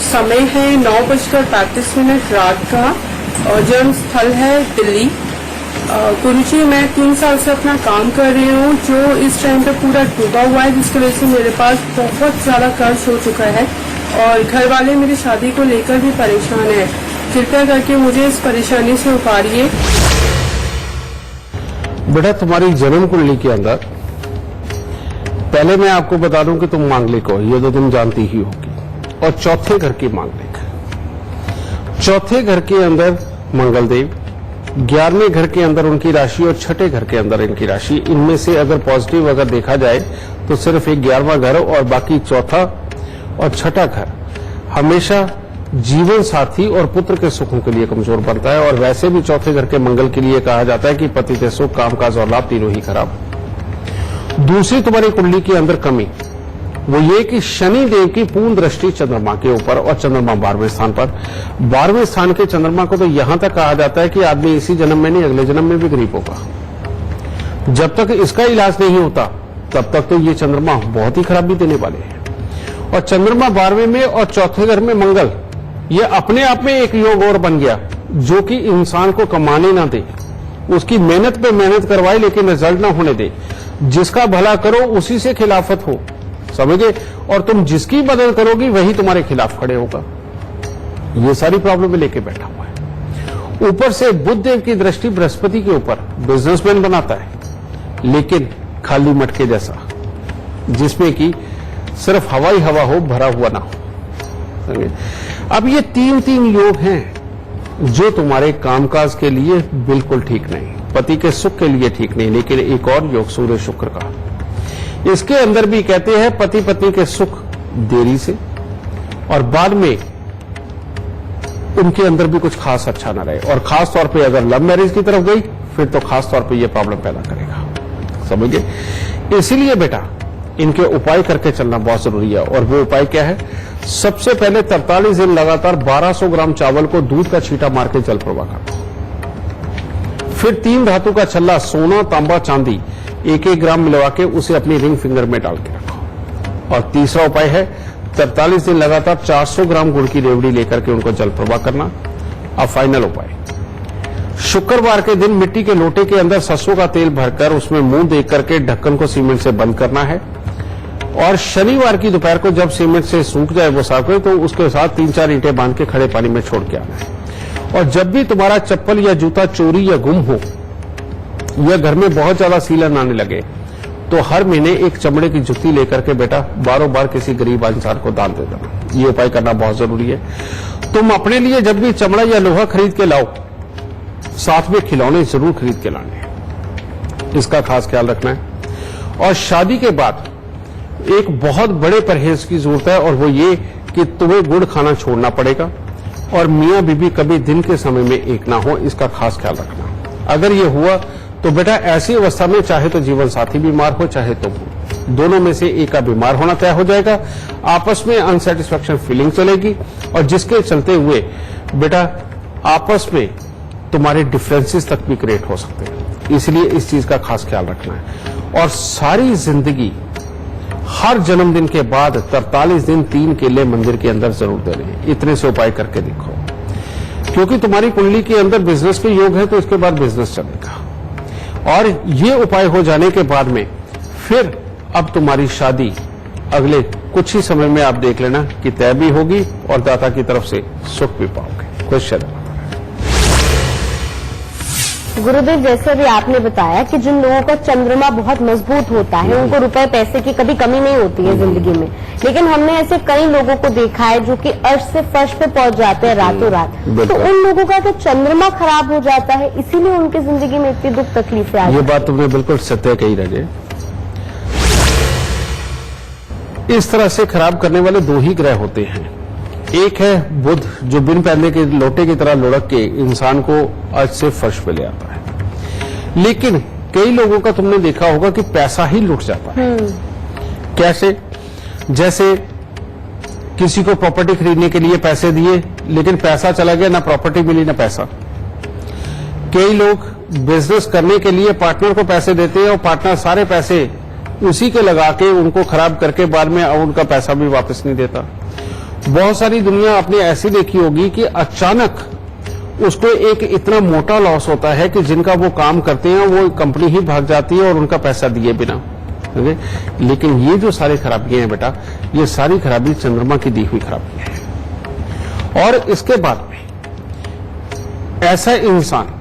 समय है 9:35 रात का और जन्म स्थल है दिल्ली। गुरुजी मैं 3 साल से अपना काम कर रही हूँ जो इस टाइम पे पूरा डूबा हुआ है, जिसकी वजह से मेरे पास बहुत ज्यादा कर्ज हो चुका है और घर वाले मेरी शादी को लेकर भी परेशान है। कृपया करके मुझे इस परेशानी से उबारिए। बेटा, तुम्हारी जन्म कुंडली के अंदर पहले मैं आपको बता दूं कि तुम मांगलिक हो, ये तो तुम जानती ही होगी, और चौथे घर की मांगलिक। चौथे घर के अंदर मंगलदेव, 11वें घर के अंदर उनकी राशि और छठे घर के अंदर इनकी राशि, इनमें से अगर पॉजिटिव अगर देखा जाए तो सिर्फ एक 11वां घर और बाकी चौथा और छठा घर हमेशा जीवन साथी और पुत्र के सुखों के लिए कमजोर बनता है। और वैसे भी चौथे घर के मंगल के लिए कहा जाता है कि पति के सुख, कामकाज और लाभ तीनों ही खराब। दूसरी तुम्हारी कुंडली के अंदर कमी वो ये कि शनि देव की पूर्ण दृष्टि चंद्रमा के ऊपर और चंद्रमा 12वें स्थान पर। 12वें स्थान के चंद्रमा को तो यहां तक कहा जाता है कि आदमी इसी जन्म में नहीं अगले जन्म में भी गरीब होगा। जब तक इसका इलाज नहीं होता तब तक तो ये चंद्रमा बहुत ही खराबी देने वाले हैं। और चंद्रमा 12वें में और चौथे घर में मंगल, ये अपने आप में एक योग और बन गया जो कि इंसान को कमाने ना दे, उसकी मेहनत पे मेहनत करवाए लेकिन रिजल्ट ना होने दे। जिसका भला करो उसी से खिलाफत हो, समझे, और तुम जिसकी मदद करोगी वही तुम्हारे खिलाफ खड़े होगा। ये सारी प्रॉब्लम में लेके बैठा हुआ है। ऊपर से बुध देव की दृष्टि बृहस्पति के ऊपर बिजनेसमैन बनाता है, लेकिन खाली मटके जैसा, जिसमें कि सिर्फ हवा ही हवा हो, भरा हुआ ना हो। समझे? अब ये तीन योग हैं जो तुम्हारे कामकाज के लिए बिल्कुल ठीक नहीं, पति के सुख के लिए ठीक नहीं। लेकिन एक और योग सूर्य शुक्र का, इसके अंदर भी कहते हैं पति पत्नी के सुख देरी से और बाद में उनके अंदर भी कुछ खास अच्छा ना रहे। और खास तौर पे अगर लव मैरिज की तरफ गई फिर तो खास तौर पे ये प्रॉब्लम पैदा करेगा, समझिए। इसीलिए बेटा इनके उपाय करके चलना बहुत जरूरी है। और वो उपाय क्या है? सबसे पहले 43 दिन लगातार 1200 ग्राम चावल को दूध का छींटा मार के जल प्रवाह करना। फिर 3 धातु का छल्ला सोना, तांबा, चांदी 1-1 ग्राम मिलवा के उसे अपनी रिंग फिंगर में डाल के रखो। और तीसरा उपाय है 43 दिन लगातार 400 ग्राम गुड़ की रेवड़ी लेकर के उनको जल प्रवाह करना। अब फाइनल उपाय, शुक्रवार के दिन मिट्टी के लोटे के अंदर सरसों का तेल भरकर उसमें मुंह देख करके ढक्कन को सीमेंट से बंद करना है। और शनिवार की दोपहर को जब सीमेंट से सूख जाए वो साफ करे तो उसके साथ 3-4 ईंटें बांध के खड़े पानी में छोड़ के आना है। और जब भी तुम्हारा चप्पल या जूता चोरी या गुम हो या घर में बहुत ज्यादा सीलन आने लगे तो हर महीने एक चमड़े की जुत्ती लेकर के बेटा बार किसी गरीब इंसान को दान दे देना। ये उपाय करना बहुत जरूरी है। तुम अपने लिए जब भी चमड़ा या लोहा खरीद के लाओ, साथ में खिलौने जरूर खरीद के लाने हैं, इसका खास ख्याल रखना है। और शादी के बाद एक बहुत बड़े परहेज की जरूरत है, और वो ये कि तुम्हें गुड़ खाना छोड़ना पड़ेगा और मियां बीबी कभी दिन के समय में एक ना हो, इसका खास ख्याल रखना। अगर ये हुआ तो बेटा ऐसी अवस्था में चाहे तो जीवन साथी बीमार हो चाहे तो दोनों में से एक का बीमार होना तय हो जाएगा। आपस में अनसेटिस्फैक्शन फीलिंग चलेगी और जिसके चलते हुए बेटा आपस में तुम्हारे डिफरेंसेस तक भी क्रिएट हो सकते हैं। इसलिए इस चीज का खास ख्याल रखना है। और सारी जिंदगी हर जन्मदिन के बाद 43 दिन 3 केले मंदिर के अंदर जरूर देने हैं। इतने से उपाय करके देखो, क्योंकि तुम्हारी कुंडली के अंदर बिजनेस के योग है तो इसके बाद बिजनेस चलेगा। और ये उपाय हो जाने के बाद में फिर अब तुम्हारी शादी अगले कुछ ही समय में आप देख लेना कि तय भी होगी और दाता की तरफ से सुख भी पाओगे। क्वेश्चन गुरुदेव, जैसे अभी आपने बताया कि जिन लोगों का चंद्रमा बहुत मजबूत होता है उनको रुपए पैसे की कभी कमी नहीं होती है जिंदगी में, लेकिन हमने ऐसे कई लोगों को देखा है जो कि अर्श से फर्श पे पहुंच जाते हैं रातों रात। तो उन लोगों का तो चंद्रमा खराब हो जाता है, इसीलिए उनकी जिंदगी में इतनी दुख तकलीफें आती हैं। ये बात तुमने बिल्कुल सत्य कही रजे। इस तरह से खराब करने वाले 2 ही ग्रह होते हैं। एक है बुध जो बिन पहनने के लोटे की तरह लुढ़क के इंसान को अर्श से फर्श पे ले आता है। लेकिन कई लोगों का तुमने देखा होगा कि पैसा ही लुट जाता है। कैसे? जैसे किसी को प्रॉपर्टी खरीदने के लिए पैसे दिए लेकिन पैसा चला गया, ना प्रॉपर्टी मिली ना पैसा। कई लोग बिजनेस करने के लिए पार्टनर को पैसे देते हैं और पार्टनर सारे पैसे उसी के लगा के उनको खराब करके बाद में उनका पैसा भी वापस नहीं देता। बहुत सारी दुनिया आपने ऐसी देखी होगी कि अचानक उसको एक इतना मोटा लॉस होता है कि जिनका वो काम करते हैं वो कंपनी ही भाग जाती है और उनका पैसा दिए बिना। लेकिन ये जो सारी खराबियां हैं बेटा, ये सारी खराबी चंद्रमा की दी हुई खराबियां हैं। और इसके बाद में ऐसा इंसान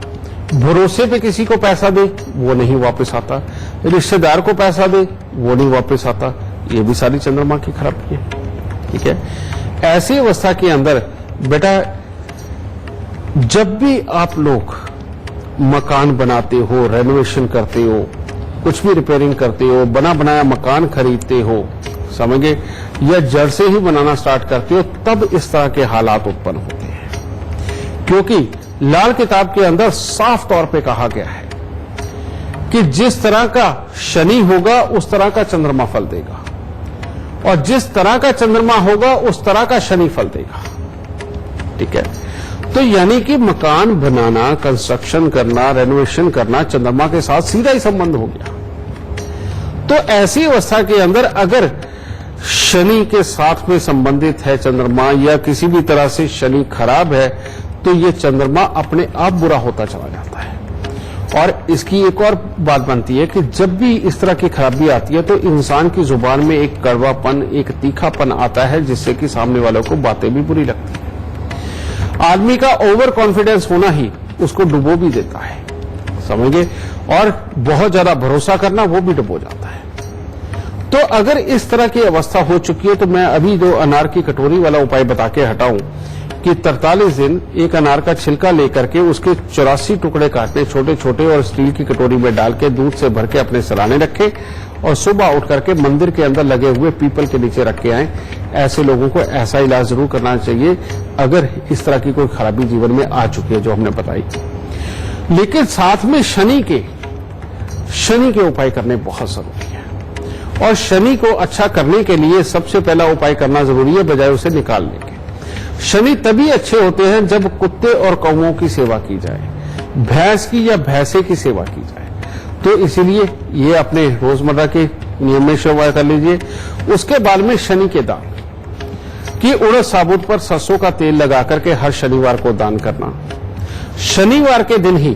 भरोसे पे किसी को पैसा दे वो नहीं वापस आता, रिश्तेदार को पैसा दे वो नहीं वापस आता, ये भी सारी चंद्रमा की खराबी है। ठीक है, ऐसी अवस्था के अंदर बेटा जब भी आप लोग मकान बनाते हो, रेनोवेशन करते हो, कुछ भी रिपेयरिंग करते हो, बना बनाया मकान खरीदते हो, समझे, या जड़ से ही बनाना स्टार्ट करते हो, तब इस तरह के हालात उत्पन्न होते हैं। क्योंकि लाल किताब के अंदर साफ तौर पे कहा गया है कि जिस तरह का शनि होगा उस तरह का चंद्रमा फल देगा, और जिस तरह का चंद्रमा होगा उस तरह का शनि फल देगा। ठीक है, तो यानी कि मकान बनाना, कंस्ट्रक्शन करना, रेनोवेशन करना चंद्रमा के साथ सीधा ही संबंध हो गया। तो ऐसी अवस्था के अंदर अगर शनि के साथ में संबंधित है चंद्रमा, या किसी भी तरह से शनि खराब है, तो ये चंद्रमा अपने आप बुरा होता चला जाता है। और इसकी एक और बात बनती है कि जब भी इस तरह की खराबी आती है तो इंसान की जुबान में एक कड़वापन, एक तीखापन आता है, जिससे कि सामने वालों को बातें भी बुरी लगती है। आदमी का ओवर कॉन्फिडेंस होना ही उसको डुबो भी देता है, समझे, और बहुत ज्यादा भरोसा करना वो भी डुबो जाता है। तो अगर इस तरह की अवस्था हो चुकी है तो मैं अभी जो अनार की कटोरी वाला उपाय बता के हटाऊं कि 43 दिन एक अनार का छिलका लेकर के उसके 84 टुकड़े काटने छोटे छोटे, और स्टील की कटोरी में डाल के दूध से भर के अपने सराने रखे, और सुबह उठ करके मंदिर के अंदर लगे हुए पीपल के नीचे रख के आए। ऐसे लोगों को ऐसा इलाज जरूर करना चाहिए अगर इस तरह की कोई खराबी जीवन में आ चुकी है जो हमने बताई। लेकिन साथ में शनि के उपाय करने बहुत जरूरी है, और शनि को अच्छा करने के लिए सबसे पहला उपाय करना जरूरी है बजाय उसे निकालने के। शनि तभी अच्छे होते हैं जब कुत्ते और कौओं की सेवा की जाए, भैंस की या भैंसे की सेवा की जाए। तो इसीलिए ये अपने रोजमर्रा के नियम में सेवा कर लीजिए। उसके बाद में शनि के दान कि उड़द साबुत पर सरसों का तेल लगा करके हर शनिवार को दान करना। शनिवार के दिन ही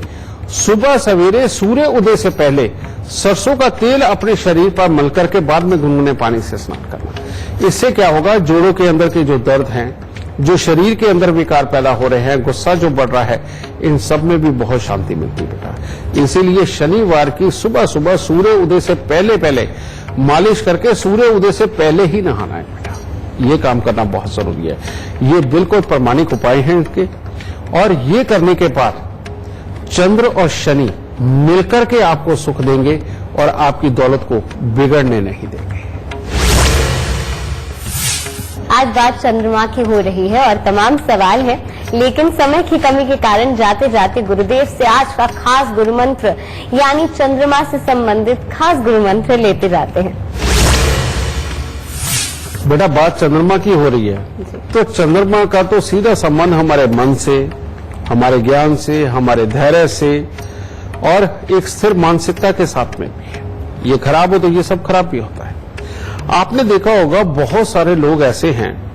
सुबह सवेरे सूर्य उदय से पहले सरसों का तेल अपने शरीर पर मल करके बाद में गुनगुने पानी से स्नान करना। इससे क्या होगा, जोड़ों के अंदर के जो दर्द हैं, जो शरीर के अंदर विकार पैदा हो रहे हैं, गुस्सा जो बढ़ रहा है, इन सब में भी बहुत शांति मिलती है बेटा। इसीलिए शनिवार की सुबह सुबह सूर्य उदय से पहले मालिश करके सूर्य उदय से पहले ही नहाना है बेटा। ये काम करना बहुत जरूरी है। ये बिल्कुल प्रमाणिक उपाय हैं इनके, और ये करने के बाद चंद्र और शनि मिलकर के आपको सुख देंगे और आपकी दौलत को बिगड़ने नहीं देंगे। आज बात चंद्रमा की हो रही है और तमाम सवाल है, लेकिन समय की कमी के कारण जाते जाते गुरुदेव से आज का खास गुरु मंत्र यानी चंद्रमा से संबंधित खास गुरु मंत्र लेते जाते हैं। बेटा बात चंद्रमा की हो रही है, तो चंद्रमा का तो सीधा संबंध हमारे मन से, हमारे ज्ञान से, हमारे धैर्य से और एक स्थिर मानसिकता के साथ में भी है। ये खराब हो तो ये सब खराब भी होता है। आपने देखा होगा बहुत सारे लोग ऐसे हैं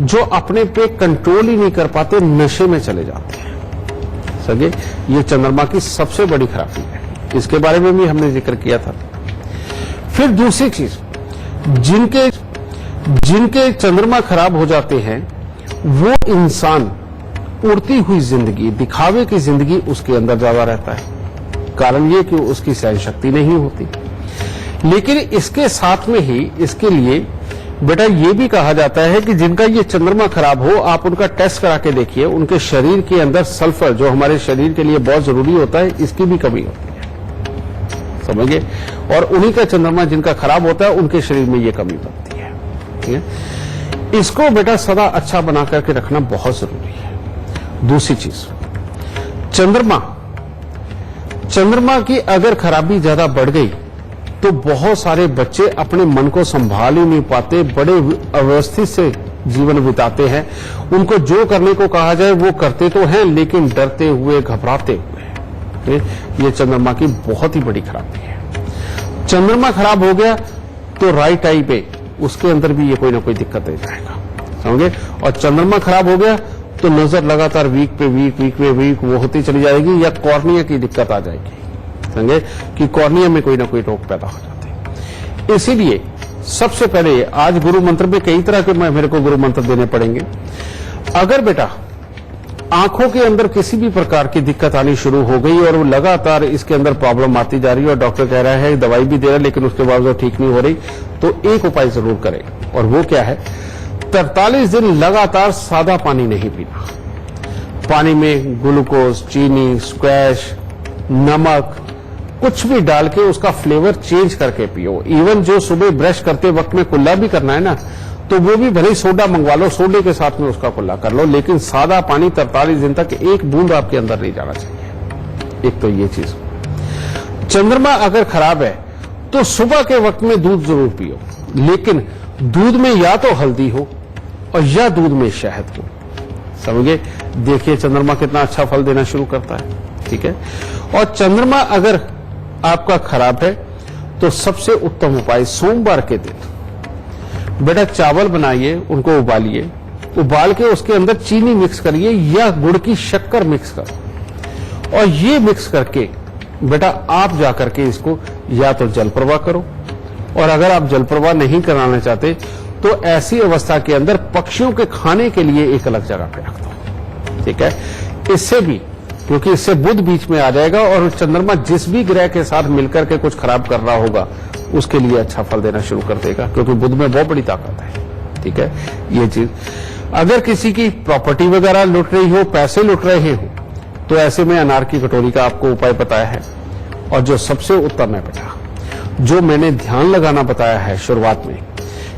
जो अपने पे कंट्रोल ही नहीं कर पाते, नशे में चले जाते हैं। सगे ये चंद्रमा की सबसे बड़ी खराबी है, इसके बारे में भी हमने जिक्र किया था। फिर दूसरी चीज, जिनके चंद्रमा खराब हो जाते हैं वो इंसान उड़ती हुई जिंदगी, दिखावे की जिंदगी उसके अंदर ज्यादा रहता है। कारण ये कि उसकी सहन शक्ति नहीं होती। लेकिन इसके साथ में ही इसके लिए बेटा ये भी कहा जाता है कि जिनका ये चंद्रमा खराब हो, आप उनका टेस्ट करा के देखिए, उनके शरीर के अंदर सल्फर जो हमारे शरीर के लिए बहुत जरूरी होता है, इसकी भी कमी होती है, समझिए। और उन्हीं का चंद्रमा जिनका खराब होता है उनके शरीर में ये कमी बनती है। ठीक है, इसको बेटा सदा अच्छा बना करके रखना बहुत जरूरी है। दूसरी चीज, चंद्रमा की अगर खराबी ज्यादा बढ़ गई तो बहुत सारे बच्चे अपने मन को संभाल ही नहीं पाते, बड़े अव्यवस्थित से जीवन बिताते हैं। उनको जो करने को कहा जाए वो करते तो हैं, लेकिन डरते हुए, घबराते हुए। ये चंद्रमा की बहुत ही बड़ी खराबी है। चंद्रमा खराब हो गया तो राइट आई पे उसके अंदर भी ये कोई ना कोई दिक्कत आ जाएगा, समझे। और चंद्रमा खराब हो गया तो नजर लगातार वीक पे वीक वो होती चली जाएगी, या कॉर्निया की दिक्कत आ जाएगी, समझे, कि कॉर्निया में कोई ना कोई रोग पैदा हो जाते हैं। इसीलिए सबसे पहले आज गुरु मंत्र में कई तरह के मेरे को गुरु मंत्र देने पड़ेंगे। अगर बेटा आंखों के अंदर किसी भी प्रकार की दिक्कत आनी शुरू हो गई और वो लगातार इसके अंदर प्रॉब्लम आती जा रही है और डॉक्टर कह रहा है, दवाई भी दे रहा है, लेकिन उसके बावजूद ठीक नहीं हो रही, तो एक उपाय जरूर करें। और वो क्या है, 43 दिन लगातार सादा पानी नहीं पीना। पानी में ग्लूकोज, चीनी, स्क्वैश नमक कुछ भी डाल के उसका फ्लेवर चेंज करके पियो। इवन जो सुबह ब्रश करते वक्त में कुल्ला भी करना है ना, तो वो भी भले ही सोडा मंगवा लो, सोडे के साथ में उसका कुल्ला कर लो, लेकिन सादा पानी 43 दिन तक एक बूंद आपके अंदर नहीं जाना चाहिए। एक तो ये चीज। चंद्रमा अगर खराब है तो सुबह के वक्त में दूध जरूर पियो, लेकिन दूध में या तो हल्दी हो और या दूध में शहद हो। समझे? देखिए चंद्रमा कितना अच्छा फल देना शुरू करता है। ठीक है। और चंद्रमा अगर आपका खराब है तो सबसे उत्तम उपाय सोमवार के दिन बेटा चावल बनाइए, उनको उबालिए, उबाल के उसके अंदर चीनी मिक्स करिए या गुड़ की शक्कर मिक्स कर, और ये मिक्स करके बेटा आप जाकर के इसको या तो जल प्रवाह करो, और अगर आप जल प्रवाह नहीं कराना चाहते तो ऐसी अवस्था के अंदर पक्षियों के खाने के लिए एक अलग जगह पे रख दो। ठीक है। इससे भी, क्योंकि इससे बुध बीच में आ जाएगा और चंद्रमा जिस भी ग्रह के साथ मिलकर के कुछ खराब कर रहा होगा उसके लिए अच्छा फल देना शुरू कर देगा, क्योंकि बुध में बहुत बड़ी ताकत है। ठीक है। ये चीज, अगर किसी की प्रॉपर्टी वगैरह लुट रही हो, पैसे लुट रहे हो, तो ऐसे में अनार की कटोरी का आपको उपाय बताया है। और जो सबसे उत्तम है बेटा, जो मैंने ध्यान लगाना बताया है शुरुआत में,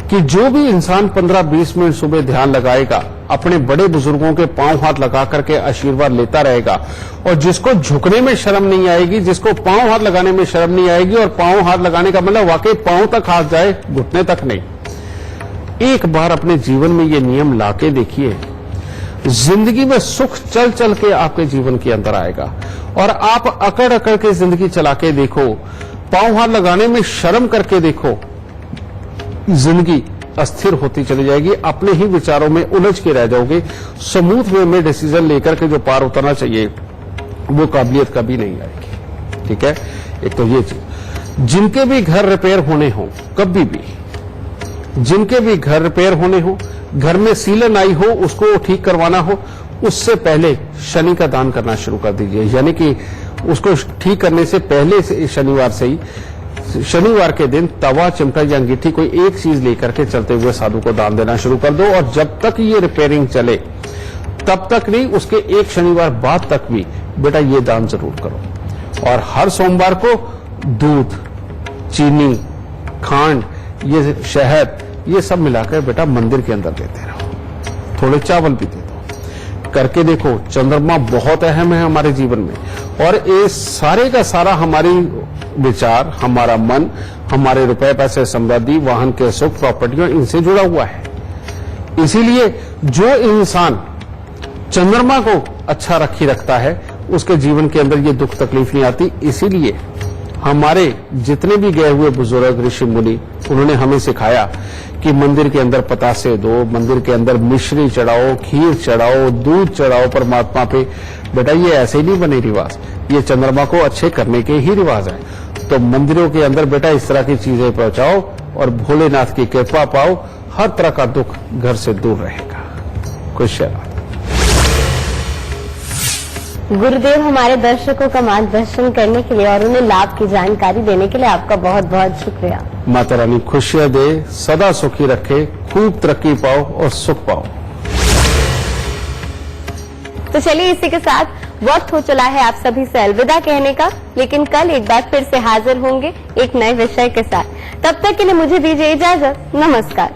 कि जो भी इंसान 15-20 मिनट सुबह ध्यान लगाएगा, अपने बड़े बुजुर्गों के पांव हाथ लगा करके आशीर्वाद लेता रहेगा, और जिसको झुकने में शर्म नहीं आएगी, जिसको पांव हाथ लगाने में शर्म नहीं आएगी, और पांव हाथ लगाने का मतलब वाकई पांव तक हाथ जाए, घुटने तक नहीं, एक बार अपने जीवन में ये नियम लाके देखिए, जिंदगी में सुख चल चल के आपके जीवन के अंदर आएगा। और आप अकड़ अकड़ के जिंदगी चला के देखो, पांव हाथ लगाने में शर्म करके देखो, जिंदगी अस्थिर होती चली जाएगी, अपने ही विचारों में उलझ के रह जाओगे। स्मूथ वे में डिसीजन लेकर के जो पार उतरना चाहिए वो काबिलियत कभी नहीं आएगी। ठीक है। एक तो ये चीज, जिनके भी घर रिपेयर होने हो, कभी भी जिनके भी घर रिपेयर होने हो, घर में सीलन आई हो, उसको ठीक करवाना हो, उससे पहले शनि का दान करना शुरू कर दीजिए। यानी कि उसको ठीक करने से पहले से शनिवार से ही, शनिवार के दिन तवा, चिमटा या अंगीठी कोई एक चीज लेकर के चलते हुए साधु को दान देना शुरू कर दो। और जब तक ये रिपेयरिंग चले तब तक नहीं, उसके एक शनिवार बाद तक भी बेटा ये दान जरूर करो। और हर सोमवार को दूध, चीनी, खांड, ये शहद, ये सब मिलाकर बेटा मंदिर के अंदर देते रहो। थोड़े चावल भी दे दो। करके देखो, चंद्रमा बहुत अहम है हमारे जीवन में, और ये सारे का सारा हमारी विचार, हमारा मन, हमारे रुपए पैसे, समृद्धि, वाहन के सुख, प्रॉपर्टियों, इनसे जुड़ा हुआ है। इसीलिए जो इंसान चंद्रमा को अच्छा रखी रखता है उसके जीवन के अंदर ये दुख तकलीफ नहीं आती। इसीलिए हमारे जितने भी गए हुए बुजुर्ग, ऋषि मुनि, उन्होंने हमें सिखाया कि मंदिर के अंदर पतासे दो, मंदिर के अंदर मिश्री चढ़ाओ, खीर चढ़ाओ, दूध चढ़ाओ परमात्मा पे। बेटा ये ऐसे ही नहीं बने रिवाज, ये चंद्रमा को अच्छे करने के ही रिवाज है। तो मंदिरों के अंदर बेटा इस तरह की चीजें पहुंचाओ और भोलेनाथ की कृपा पाओ, हर तरह का दुख घर से दूर रहेगा। खुशियां। गुरुदेव, हमारे दर्शकों का मार्गदर्शन करने के लिए और उन्हें लाभ की जानकारी देने के लिए आपका बहुत बहुत शुक्रिया। माता रानी खुशियां दे, सदा सुखी रखे, खूब तरक्की पाओ और सुख पाओ। तो चलिए, इसी के साथ वक्त हो चला है आप सभी से अलविदा कहने का, लेकिन कल एक बार फिर से हाजिर होंगे एक नए विषय के साथ। तब तक के लिए मुझे दीजिए इजाजत। नमस्कार।